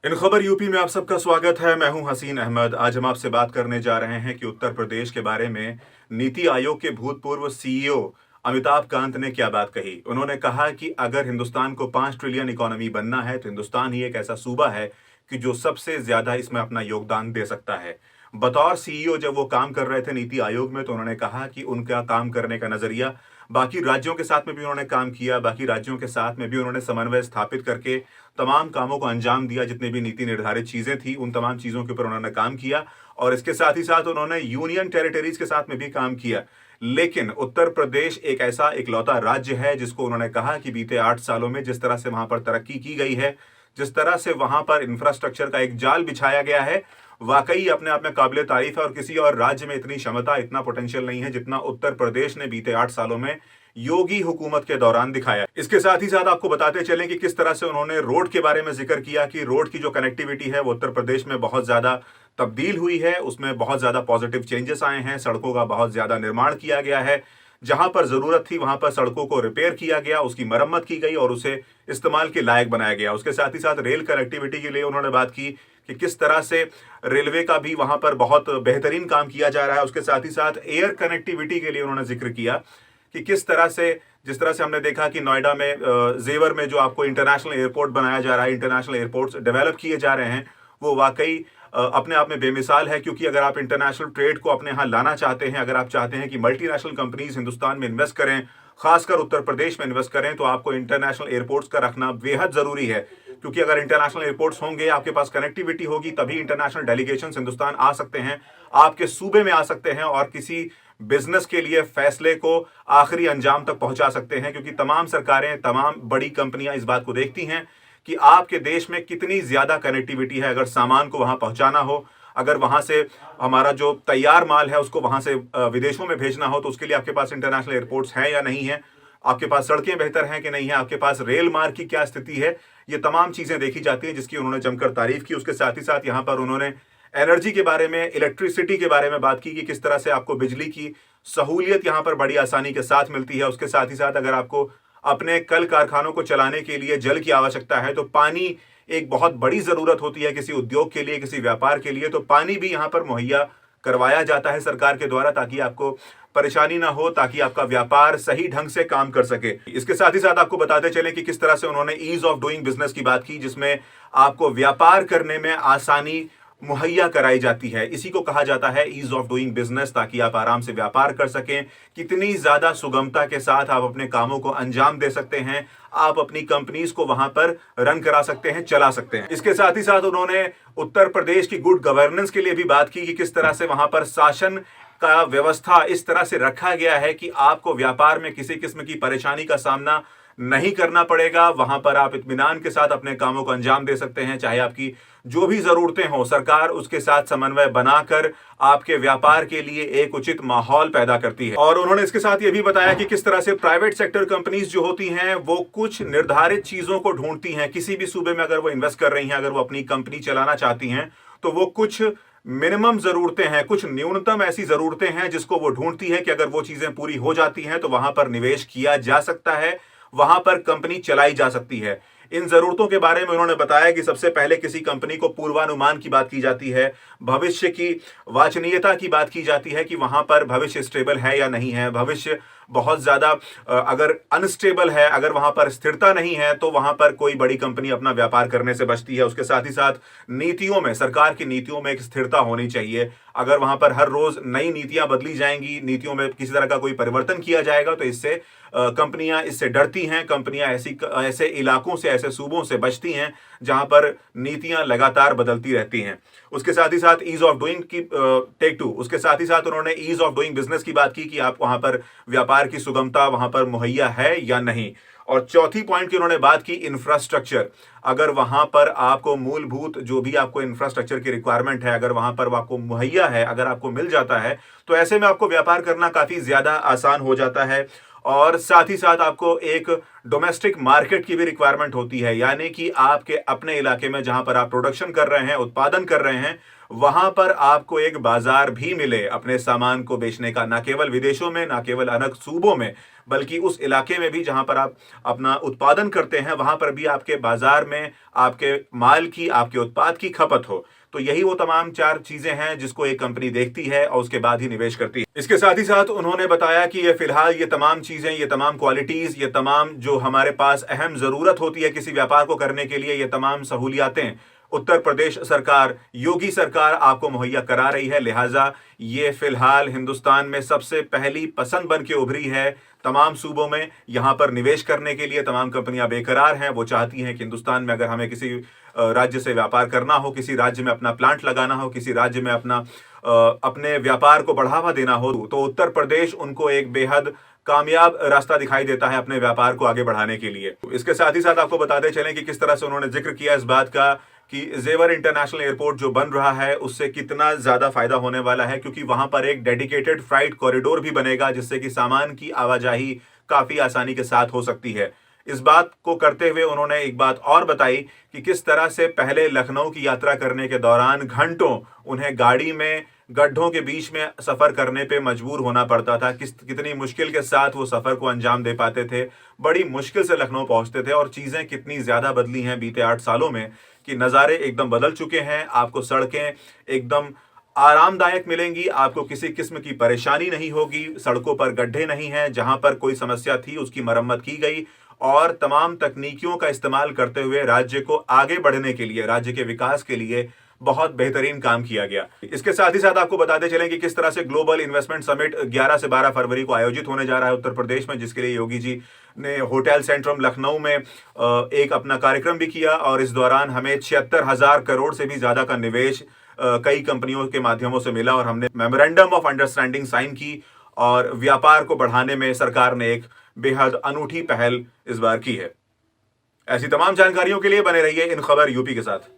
इन खबर यूपी में आप सबका स्वागत है। मैं हूं हसीन अहमद। आज हम आपसे बात करने जा रहे हैं कि उत्तर प्रदेश के बारे में नीति आयोग के भूतपूर्व सीईओ अमिताभ कांत ने क्या बात कही। उन्होंने कहा कि अगर हिंदुस्तान को 5 ट्रिलियन इकोनॉमी बनना है तो हिंदुस्तान ही एक ऐसा सूबा है कि जो सबसे ज्यादा इसमें अपना योगदान दे सकता है। बतौर सीईओ जब वो काम कर रहे थे नीति आयोग में, तो उन्होंने कहा कि उनका काम करने का नजरिया बाकी राज्यों के साथ में भी उन्होंने काम किया, बाकी राज्यों के साथ में भी उन्होंने समन्वय स्थापित करके तमाम कामों को अंजाम दिया। जितनी भी नीति निर्धारित चीजें थी उन तमाम चीजों के ऊपर उन्होंने काम किया और इसके साथ ही साथ उन्होंने यूनियन टेरिटरीज के साथ में भी काम किया। लेकिन उत्तर प्रदेश एक ऐसा इकलौता राज्य है जिसको उन्होंने कहा कि बीते 8 सालों में जिस तरह से वहां पर तरक्की की गई है, जिस तरह से वहां पर इंफ्रास्ट्रक्चर का एक जाल बिछाया गया है, वाकई अपने आप में काबिले तारीफ है और किसी और राज्य में इतनी क्षमता, इतना पोटेंशियल नहीं है जितना उत्तर प्रदेश ने बीते 8 सालों में योगी हुकूमत के दौरान दिखाया। इसके साथ ही साथ आपको बताते चलें कि किस तरह से उन्होंने रोड के बारे में जिक्र किया कि रोड की जो कनेक्टिविटी है वो उत्तर प्रदेश में बहुत ज्यादा तब्दील हुई है, उसमें बहुत ज्यादा पॉजिटिव चेंजेस आए हैं, सड़कों का बहुत ज्यादा निर्माण किया गया है। जहां पर जरूरत थी वहां पर सड़कों को रिपेयर किया गया, उसकी मरम्मत की गई और उसे इस्तेमाल के लायक बनाया गया। उसके साथ ही साथ रेल कनेक्टिविटी के लिए उन्होंने बात की कि किस तरह से रेलवे का भी वहां पर बहुत बेहतरीन काम किया जा रहा है। उसके साथ ही साथ एयर कनेक्टिविटी के लिए उन्होंने जिक्र किया कि किस तरह से, जिस तरह से हमने देखा कि नोएडा में जेवर में जो आपको इंटरनेशनल एयरपोर्ट बनाया जा रहा है, इंटरनेशनल एयरपोर्ट्स डेवलप किए जा रहे हैं, वो वाकई अपने आप में बेमिसाल है। क्योंकि अगर आप इंटरनेशनल ट्रेड को अपने यहाँ लाना चाहते हैं, अगर आप चाहते हैं कि मल्टीनेशनल कंपनीज हिंदुस्तान में इन्वेस्ट करें, खासकर उत्तर प्रदेश में इन्वेस्ट करें, तो आपको इंटरनेशनल एयरपोर्ट्स का रखना बेहद जरूरी है। क्योंकि अगर इंटरनेशनल एयरपोर्ट्स होंगे, आपके पास कनेक्टिविटी होगी, तभी इंटरनेशनल डेलीगेशंस हिंदुस्तान आ सकते हैं, आपके सूबे में आ सकते हैं और किसी बिजनेस के लिए फैसले को आखिरी अंजाम तक पहुंचा सकते हैं। क्योंकि तमाम सरकारें, तमाम बड़ी कंपनियां इस बात को देखती हैं कि आपके देश में कितनी ज्यादा कनेक्टिविटी है। अगर सामान को वहां पहुंचाना हो, अगर वहां से हमारा जो तैयार माल है उसको वहां से विदेशों में भेजना हो, तो उसके लिए आपके पास इंटरनेशनल एयरपोर्ट्स हैं या नहीं है, आपके पास सड़कें बेहतर हैं कि नहीं है, आपके पास रेल मार्ग की क्या स्थिति है, ये तमाम चीजें देखी जाती हैं, जिसकी उन्होंने जमकर तारीफ की। उसके साथ ही साथ यहां पर उन्होंने एनर्जी के बारे में, इलेक्ट्रिसिटी के बारे में बात की कि किस तरह से आपको बिजली की सहूलियत यहां पर बड़ी आसानी के साथ मिलती है। उसके साथ ही साथ अगर आपको अपने कल कारखानों को चलाने के लिए जल की आवश्यकता है, तो पानी एक बहुत बड़ी जरूरत होती है किसी उद्योग के लिए, किसी व्यापार के लिए, तो पानी भी यहां पर मुहैया करवाया जाता है सरकार के द्वारा, ताकि आपको परेशानी ना हो, ताकि आपका व्यापार सही ढंग से काम कर सके। इसके साथ ही साथ आपको बताते चले कि किस तरह से उन्होंने ईज ऑफ डूइंग बिजनेस की बात की, जिसमें आपको व्यापार करने में आसानी मुहैया कराई जाती है। इसी को कहा जाता है ईज ऑफ डूइंग बिजनेस, ताकि आप आराम से व्यापार कर सकें। कितनी ज्यादा सुगमता के साथ आप अपने कामों को अंजाम दे सकते हैं, आप अपनी कंपनीज को वहां पर रन करा सकते हैं, चला सकते हैं। इसके साथ ही साथ उन्होंने उत्तर प्रदेश की गुड गवर्नेंस के लिए भी बात की कि किस तरह से वहां पर शासन का व्यवस्था इस तरह से रखा गया है कि आपको व्यापार में किसी किस्म की परेशानी का सामना नहीं करना पड़ेगा। वहां पर आप इत्मीनान के साथ अपने कामों को अंजाम दे सकते हैं, चाहे आपकी जो भी जरूरतें हो, सरकार उसके साथ समन्वय बनाकर आपके व्यापार के लिए एक उचित माहौल पैदा करती है। और उन्होंने इसके साथ ये भी बताया कि किस तरह से प्राइवेट सेक्टर कंपनीज जो होती हैं वो कुछ निर्धारित चीजों को ढूंढती हैं। किसी भी सूबे में अगर वो इन्वेस्ट कर रही हैं, अगर वो अपनी कंपनी चलाना चाहती हैं, तो वो कुछ मिनिमम जरूरतें हैं, कुछ न्यूनतम ऐसी जरूरतें हैं जिसको वो ढूंढती है कि अगर वो चीजें पूरी हो जाती हैं तो वहां पर निवेश किया जा सकता है, वहां पर कंपनी चलाई जा सकती है। इन जरूरतों के बारे में उन्होंने बताया कि सबसे पहले किसी कंपनी को पूर्वानुमान की बात की जाती है, भविष्य की वांछनीयता की बात की जाती है कि वहां पर भविष्य स्टेबल है या नहीं है। भविष्य बहुत ज्यादा अगर अनस्टेबल है, अगर वहां पर स्थिरता नहीं है, तो वहां पर कोई बड़ी कंपनी अपना व्यापार करने से बचती है। उसके साथ ही साथ नीतियों में, सरकार की नीतियों में एक स्थिरता होनी चाहिए। अगर वहां पर हर रोज नई नीतियां बदली जाएंगी, नीतियों में किसी तरह का कोई परिवर्तन किया जाएगा, तो इससे कंपनियां इससे डरती हैं। कंपनियां ऐसे इलाकों से, ऐसे सूबों से बचती हैं जहां पर नीतियां लगातार बदलती रहती हैं। उसके साथ ही साथ ईज ऑफ डूइंग की टेक टू, उसके साथ ही साथ उन्होंने ईज ऑफ डूइंग बिजनेस की बात की कि आप वहां पर व्यापार की सुगमता वहां पर मुहैया है या नहीं। और चौथी पॉइंट की उन्होंने बात की इंफ्रास्ट्रक्चर। अगर वहां पर आपको मूलभूत जो भी आपको इंफ्रास्ट्रक्चर की रिक्वायरमेंट है, अगर वहां पर आपको मुहैया है, अगर आपको मिल जाता है, तो ऐसे में आपको व्यापार करना काफी ज्यादा आसान हो जाता है। और साथ ही साथ आपको एक डोमेस्टिक मार्केट की भी रिक्वायरमेंट होती है, यानी कि आपके अपने इलाके में जहां पर आप प्रोडक्शन कर रहे हैं, उत्पादन कर रहे हैं, वहां पर आपको एक बाजार भी मिले अपने सामान को बेचने का, ना केवल विदेशों में, ना केवल अलग सूबों में, बल्कि उस इलाके में भी जहां पर आप अपना उत्पादन करते हैं, वहां पर भी आपके बाजार में आपके माल की, आपके उत्पाद की खपत हो। तो यही वो तमाम 4 चीजें हैं जिसको एक कंपनी देखती है और उसके बाद ही निवेश करती है। इसके साथ ही साथ उन्होंने बताया कि ये फिलहाल ये तमाम चीजें, ये तमाम क्वालिटीज, ये तमाम जो हमारे पास अहम जरूरत होती है किसी व्यापार को करने के लिए, ये तमाम सहूलियातें उत्तर प्रदेश सरकार, योगी सरकार आपको मुहैया करा रही है। लिहाजा ये फिलहाल हिंदुस्तान में सबसे पहली पसंद बन के उभरी है तमाम सूबों में। यहां पर निवेश करने के लिए तमाम कंपनियां बेकरार हैं। वो चाहती हैं कि हिंदुस्तान में अगर हमें किसी राज्य से व्यापार करना हो, किसी राज्य में अपना प्लांट लगाना हो, किसी राज्य में अपने व्यापार को बढ़ावा देना हो, तो उत्तर प्रदेश उनको एक बेहद कामयाब रास्ता दिखाई देता है अपने व्यापार को आगे बढ़ाने के लिए। इसके साथ ही साथ आपको बताते चलें कि किस तरह से उन्होंने जिक्र किया इस बात का कि जेवर इंटरनेशनल एयरपोर्ट जो बन रहा है उससे कितना ज्यादा फायदा होने वाला है, क्योंकि वहां पर एक डेडिकेटेड फ्राइट कॉरिडोर भी बनेगा जिससे कि सामान की आवाजाही काफी आसानी के साथ हो सकती है। इस बात को करते हुए उन्होंने एक बात और बताई कि किस तरह से पहले लखनऊ की यात्रा करने के दौरान घंटों उन्हें गाड़ी में गड्ढों के बीच में सफर करने पे मजबूर होना पड़ता था, कितनी मुश्किल के साथ वो सफर को अंजाम दे पाते थे, बड़ी मुश्किल से लखनऊ पहुंचते थे, और चीजें कितनी ज्यादा बदली हैं बीते 8 सालों में कि नज़ारे एकदम बदल चुके हैं। आपको सड़कें एकदम आरामदायक मिलेंगी, आपको किसी किस्म की परेशानी नहीं होगी, सड़कों पर गड्ढे नहीं हैं, जहां पर कोई समस्या थी उसकी मरम्मत की गई, और तमाम तकनीकियों का इस्तेमाल करते हुए राज्य को आगे बढ़ने के लिए, राज्य के विकास के लिए बहुत बेहतरीन काम किया गया। इसके साथ ही साथ आपको बताते चलें कि किस तरह से ग्लोबल इन्वेस्टमेंट समिट 11 से 12 फरवरी को आयोजित होने जा रहा है उत्तर प्रदेश में, जिसके लिए योगी जी ने होटल सेंट्रम लखनऊ में एक अपना कार्यक्रम भी किया, और इस दौरान हमें 76,000 करोड़ से भी ज्यादा का निवेश कई कंपनियों के माध्यमों से मिला, और हमने मेमोरेंडम ऑफ अंडरस्टैंडिंग साइन की, और व्यापार को बढ़ाने में सरकार ने एक बेहद अनूठी पहल इस बार की है। ऐसी तमाम जानकारियों के लिए बने रहिए इन खबर यूपी के साथ।